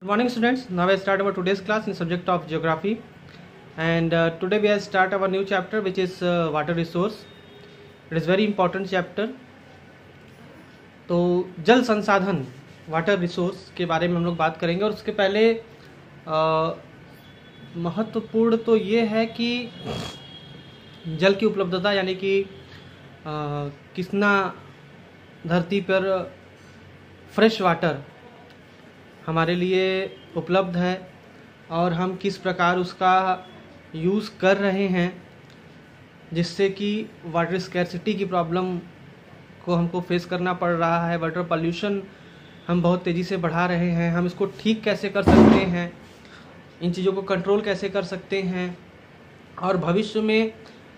Good morning students. Now I start our today's class in subject of geography, and today we have start our new chapter which is water resource. It is very important chapter. तो जल संसाधन water resource के बारे में हम लोग बात करेंगे, और उसके पहले महत्वपूर्ण तो ये है कि जल की उपलब्धता, यानी कि कितना धरती पर फ्रेश वाटर हमारे लिए उपलब्ध है और हम किस प्रकार उसका यूज़ कर रहे हैं, जिससे कि वाटर स्कैर्सिटी की प्रॉब्लम को हमको फेस करना पड़ रहा है। वाटर पॉल्यूशन हम बहुत तेज़ी से बढ़ा रहे हैं। हम इसको ठीक कैसे कर सकते हैं, इन चीज़ों को कंट्रोल कैसे कर सकते हैं, और भविष्य में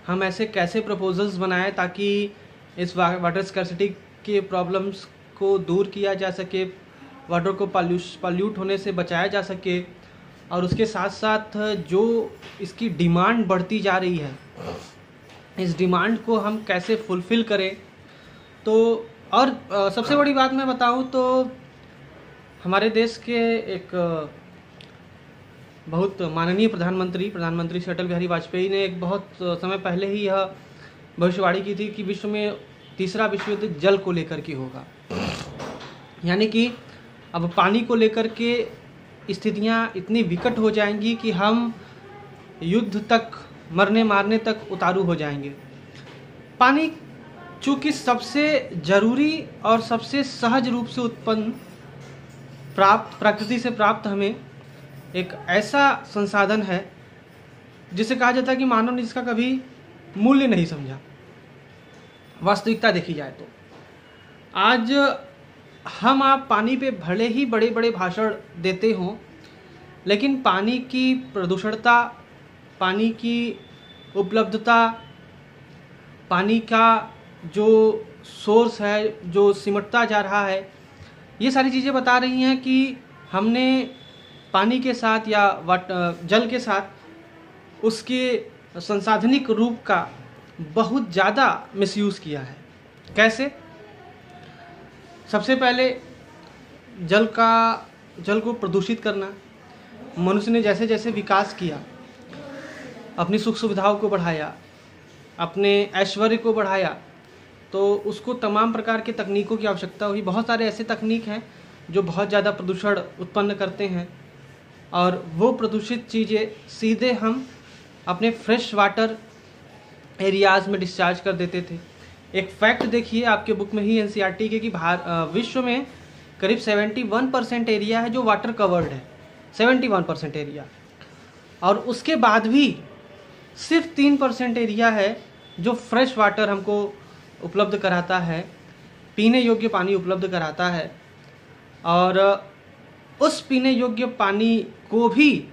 हम ऐसे कैसे प्रपोजल्स बनाएं ताकि इस वाटर स्कैर्सिटी के प्रॉब्लम्स को दूर किया जा सके, वाटर को पॉल्यूट होने से बचाया जा सके, और उसके साथ साथ जो इसकी डिमांड बढ़ती जा रही है, इस डिमांड को हम कैसे फुलफ़िल करें। तो और सबसे बड़ी बात मैं बताऊं तो हमारे देश के एक बहुत माननीय प्रधानमंत्री श्री अटल बिहारी वाजपेयी ने एक बहुत समय पहले ही यह भविष्यवाणी की थी कि विश्व में तीसरा विश्व युद्ध जल को लेकर के होगा। यानी कि अब पानी को लेकर के स्थितियां इतनी विकट हो जाएंगी कि हम युद्ध तक, मरने मारने तक उतारू हो जाएंगे। पानी चूँकि सबसे ज़रूरी और सबसे सहज रूप से उत्पन्न प्रकृति से प्राप्त हमें एक ऐसा संसाधन है जिसे कहा जाता है कि मानव ने इसका कभी मूल्य नहीं समझा। वास्तविकता देखी जाए तो आज हम आप पानी पे भले ही बड़े बड़े भाषण देते हों, लेकिन पानी की प्रदूषणता, पानी की उपलब्धता, पानी का जो सोर्स है जो सिमटता जा रहा है, ये सारी चीज़ें बता रही हैं कि हमने पानी के साथ या जल के साथ उसके संसाधनिक रूप का बहुत ज़्यादा मिसयूज़ किया है। कैसे? सबसे पहले जल को प्रदूषित करना। मनुष्य ने जैसे जैसे विकास किया, अपनी सुख सुविधाओं को बढ़ाया, अपने ऐश्वर्य को बढ़ाया, तो उसको तमाम प्रकार के तकनीकों की आवश्यकता हुई। बहुत सारे ऐसे तकनीक हैं जो बहुत ज़्यादा प्रदूषण उत्पन्न करते हैं, और वो प्रदूषित चीज़ें सीधे हम अपने फ्रेश वाटर एरियाज़ में डिस्चार्ज कर देते थे। एक फैक्ट देखिए आपके बुक में ही एनसीईआरटी के कि विश्व में करीब 71% एरिया है जो वाटर कवर्ड है, 71% एरिया, और उसके बाद भी सिर्फ 3% एरिया है जो फ्रेश वाटर हमको उपलब्ध कराता है, पीने योग्य पानी उपलब्ध कराता है। और उस पीने योग्य पानी को भी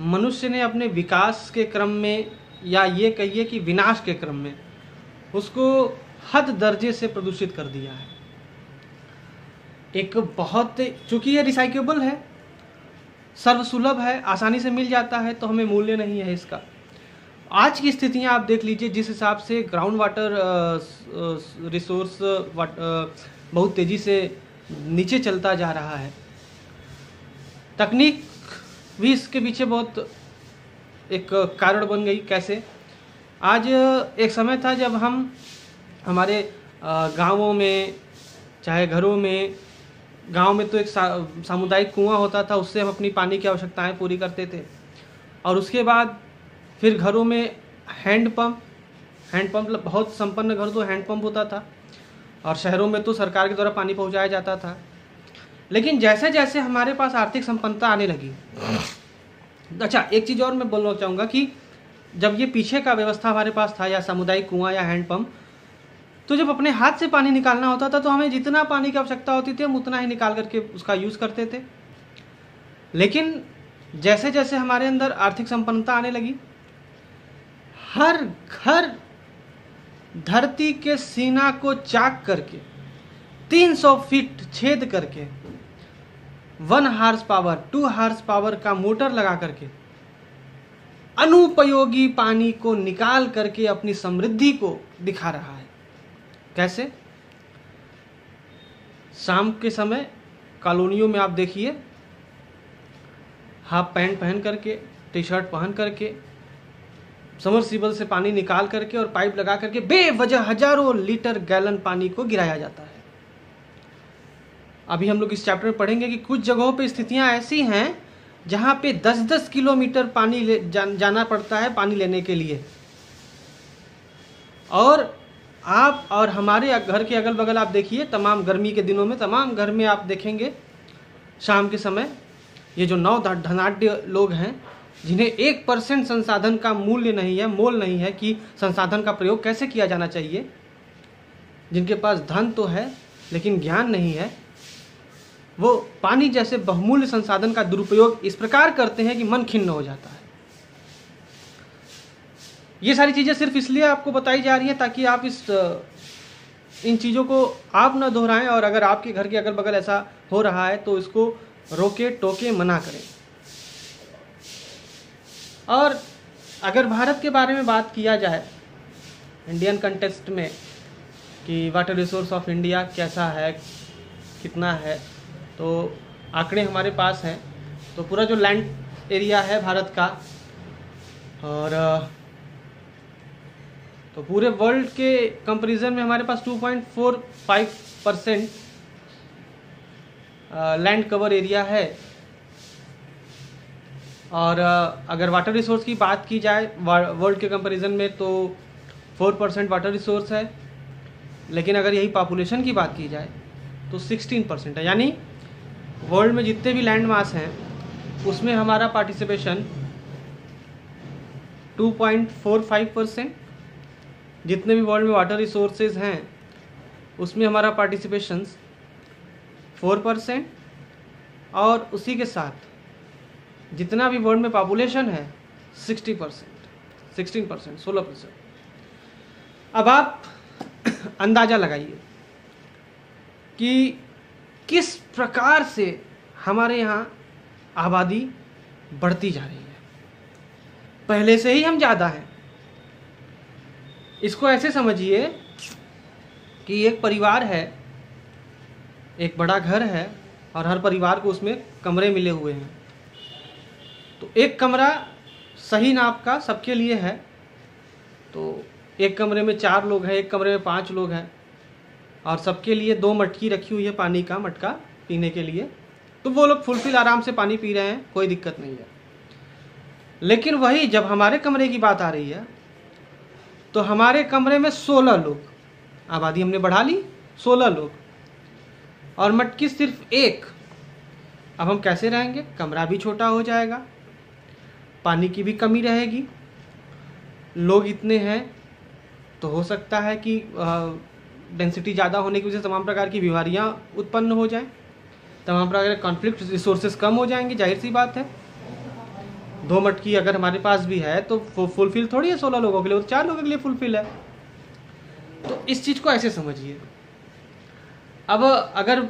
मनुष्य ने अपने विकास के क्रम में, या ये कहिए कि विनाश के क्रम में, उसको हद दर्जे से प्रदूषित कर दिया है। एक बहुत, चूँकि ये रिसाइकेबल है, सर्वसुलभ है, आसानी से मिल जाता है, तो हमें मूल्य नहीं है इसका। आज की स्थितियां आप देख लीजिए, जिस हिसाब से ग्राउंड वाटर रिसोर्स बहुत तेज़ी से नीचे चलता जा रहा है। तकनीक भी इसके पीछे बहुत एक कारण बन गई। कैसे? आज एक समय था जब हम हमारे गांवों में, चाहे घरों में, गांव में तो एक सामुदायिक कुआं होता था, उससे हम अपनी पानी की आवश्यकताएं पूरी करते थे। और उसके बाद फिर घरों में हैंडपम्प, बहुत संपन्न घर तो हैंडपम्प होता था, और शहरों में तो सरकार के द्वारा पानी पहुंचाया जाता था। लेकिन जैसे जैसे हमारे पास आर्थिक संपन्नता आने लगी, अच्छा एक चीज़ और मैं बोलना चाहूँगा कि जब ये पीछे का व्यवस्था हमारे पास था, या सामुदायिक कुआं या हैंडपम्प, तो जब अपने हाथ से पानी निकालना होता था तो हमें जितना पानी की आवश्यकता होती थी हम उतना ही निकाल करके उसका यूज़ करते थे। लेकिन जैसे जैसे हमारे अंदर आर्थिक संपन्नता आने लगी, हर घर धरती के सीना को चाक करके 300 फीट छेद करके 1 हार्स पावर 2 हार्स पावर का मोटर लगा करके अनुपयोगी पानी को निकाल करके अपनी समृद्धि को दिखा रहा है। कैसे? शाम के समय कॉलोनियों में आप देखिए हाफ पैंट पहन करके, टी शर्ट पहन करके, समरसीबल से पानी निकाल करके और पाइप लगा करके बेवजह हजारों लीटर गैलन पानी को गिराया जाता है। अभी हम लोग इस चैप्टर में पढ़ेंगे कि कुछ जगहों पे स्थितियां ऐसी हैं जहां पे 10-10 किलोमीटर पानी जाना पड़ता है पानी लेने के लिए। और आप और हमारे घर के अगल बगल आप देखिए, तमाम गर्मी के दिनों में तमाम घर में आप देखेंगे शाम के समय ये जो नौ धनाढ्य लोग हैं जिन्हें 1% संसाधन का मूल्य नहीं है, मोल नहीं है कि संसाधन का प्रयोग कैसे किया जाना चाहिए, जिनके पास धन तो है लेकिन ज्ञान नहीं है, वो पानी जैसे बहुमूल्य संसाधन का दुरुपयोग इस प्रकार करते हैं कि मन खिन्न हो जाता है। ये सारी चीज़ें सिर्फ इसलिए आपको बताई जा रही हैं ताकि आप इन चीज़ों को आप न दोहराएं, और अगर आपके घर के अगल बगल ऐसा हो रहा है तो इसको रोके टोके मना करें। और अगर भारत के बारे में बात किया जाए इंडियन कंटेक्स्ट में कि वाटर रिसोर्स ऑफ इंडिया कैसा है, कितना है, तो आंकड़े हमारे पास हैं। तो पूरा जो लैंड एरिया है भारत का, और तो पूरे वर्ल्ड के कंपैरिजन में हमारे पास 2.45% लैंड कवर एरिया है। और अगर वाटर रिसोर्स की बात की जाए वर्ल्ड के कंपैरिजन में तो 4% वाटर रिसोर्स है, लेकिन अगर यही पॉपुलेशन की बात की जाए तो 16% है। यानी वर्ल्ड में जितने भी लैंड मास हैं उसमें हमारा पार्टिसिपेशन 2.45%, जितने भी वर्ल्ड में वाटर रिसोर्सेज हैं उसमें हमारा पार्टिसिपेशन 4%, और उसी के साथ जितना भी वर्ल्ड में पॉपुलेशन है 16%। अब आप अंदाज़ा लगाइए कि किस प्रकार से हमारे यहाँ आबादी बढ़ती जा रही है। पहले से ही हम ज़्यादा हैं। इसको ऐसे समझिए कि एक परिवार है, एक बड़ा घर है और हर परिवार को उसमें कमरे मिले हुए हैं। तो एक कमरा सही नाप का सबके लिए है, तो एक कमरे में 4 लोग हैं, एक कमरे में 5 लोग हैं, और सबके लिए 2 मटकी रखी हुई है पानी का मटका पीने के लिए। तो वो लोग फुलफिल आराम से पानी पी रहे हैं, कोई दिक्कत नहीं है। लेकिन वही जब हमारे कमरे की बात आ रही है तो हमारे कमरे में 16 लोग, आबादी हमने बढ़ा ली 16 लोग, और मटकी सिर्फ 1। अब हम कैसे रहेंगे? कमरा भी छोटा हो जाएगा, पानी की भी कमी रहेगी, लोग इतने हैं तो हो सकता है कि डेंसिटी ज़्यादा होने की वजह से तमाम प्रकार की बीमारियां उत्पन्न हो जाएं, तमाम प्रकार के कॉन्फ्लिक्ट रिसोर्सेज कम हो जाएंगे। जाहिर सी बात है, 2 मटकी अगर हमारे पास भी है तो फुलफिल थोड़ी है 16 लोगों के लिए, वो 4 लोगों के लिए फुलफिल है। तो इस चीज़ को ऐसे समझिए। अब अगर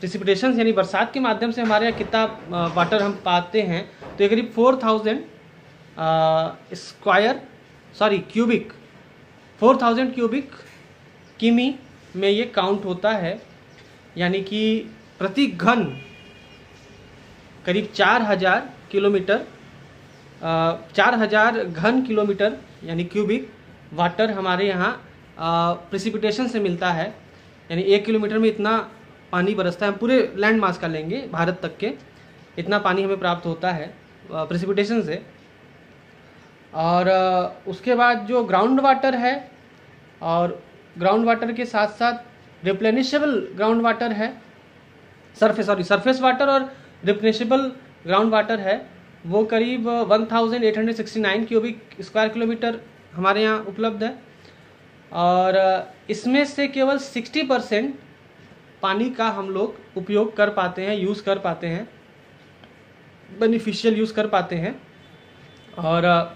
प्रेसिपिटेशन यानी बरसात के माध्यम से हमारे यहाँ कितना वाटर हम पाते हैं तो ये करीब 4000 क्यूबिक किमी में ये काउंट होता है। यानी कि प्रति घन करीब 4000 घन किलोमीटर यानी क्यूबिक वाटर हमारे यहाँ प्रेसिपिटेशन से मिलता है। यानी 1 किलोमीटर में इतना पानी बरसता है। हम पूरे लैंड मास का लेंगे भारत तक के, इतना पानी हमें प्राप्त होता है प्रेसिपिटेशन से। और उसके बाद जो ग्राउंड वाटर है, और ग्राउंड वाटर के साथ साथ रिप्लेनिशेबल ग्राउंड वाटर है, सरफेस वाटर और रिप्लेनिशेबल ग्राउंड वाटर है, वो करीब 1869 क्यूबिक स्क्वायर किलोमीटर हमारे यहाँ उपलब्ध है। और इसमें से केवल 60% पानी का हम लोग उपयोग कर पाते हैं, यूज़ कर पाते हैं, बेनिफिशियल यूज़ कर पाते हैं। और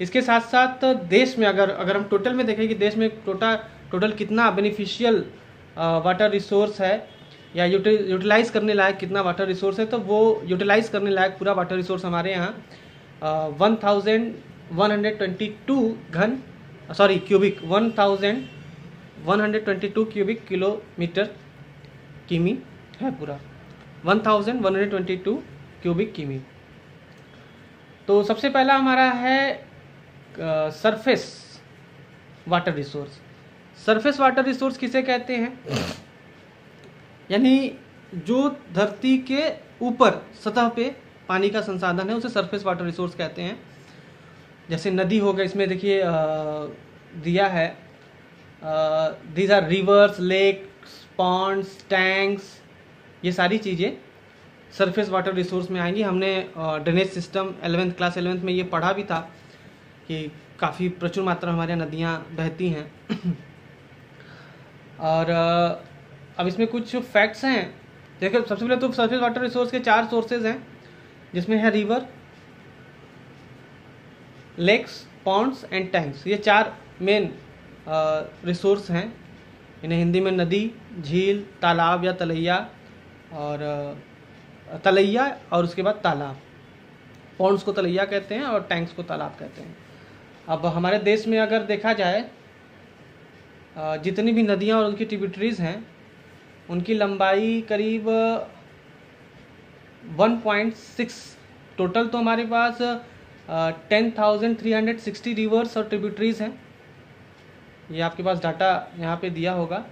इसके साथ साथ देश में अगर हम टोटल में देखें कि देश में टोटल कितना बेनिफिशियल वाटर रिसोर्स है या यूटिलाइज करने लायक कितना वाटर रिसोर्स है, तो वो यूटिलाइज करने लायक पूरा वाटर रिसोर्स हमारे यहाँ 1122 क्यूबिक किलोमीटर किमी है। पूरा 1122 क्यूबिक किमी तो सबसे पहला हमारा है surface water resource. Surface water resource किसे कहते हैं? यानी जो धरती के ऊपर सतह पे पानी का संसाधन है उसे सरफेस वाटर रिसोर्स कहते हैं। जैसे नदी हो गया, इसमें देखिए दिया है these are rivers, lakes, ponds, tanks, ये सारी चीज़ें सरफेस वाटर रिसोर्स में आएंगी। हमने ड्रेनेज सिस्टम क्लास 11th में ये पढ़ा भी था कि काफ़ी प्रचुर मात्रा में हमारे यहाँ नदियाँ बहती हैं। और अब इसमें कुछ फैक्ट्स हैं। देखिए सबसे पहले तो सरफेस वाटर रिसोर्स के 4 सोर्सेज हैं, जिसमें है river, lakes, ponds and tanks. ये 4 मेन रिसोर्स हैं। इन्हें हिंदी में नदी, झील, तालाब या तलैया और उसके बाद तालाब। पॉन्ड्स को तलैया कहते हैं और टैंक्स को तालाब कहते हैं। अब हमारे देश में अगर देखा जाए जितनी भी नदियाँ और उनकी ट्रिब्यूटरीज हैं उनकी लंबाई करीब 1.6, टोटल तो हमारे पास 10,360 रिवर्स और ट्रिब्यूटरीज हैं। ये आपके पास डाटा यहाँ पे दिया होगा।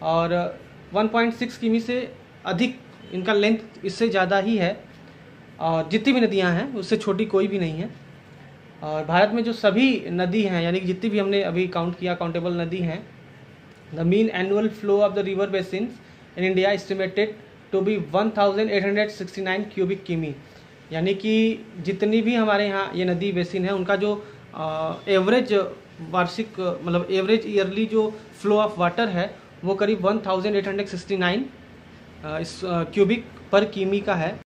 और 1.6 किमी से अधिक इनका लेंथ इससे ज़्यादा ही है, और जितनी भी नदियाँ हैं उससे छोटी कोई भी नहीं है। और भारत में जो सभी नदी हैं, यानी कि जितनी भी हमने अभी काउंट किया काउंटेबल नदी हैं, the mean annual flow of the river basins in India estimated to be 1,869 cubic किमी। यानी कि जितनी भी हमारे यहाँ ये नदी बेसिन है उनका जो एवरेज वार्षिक मतलब एवरेज ईयरली जो फ्लो ऑफ वाटर है वो करीब 1,869 क्यूबिक पर किमी का है।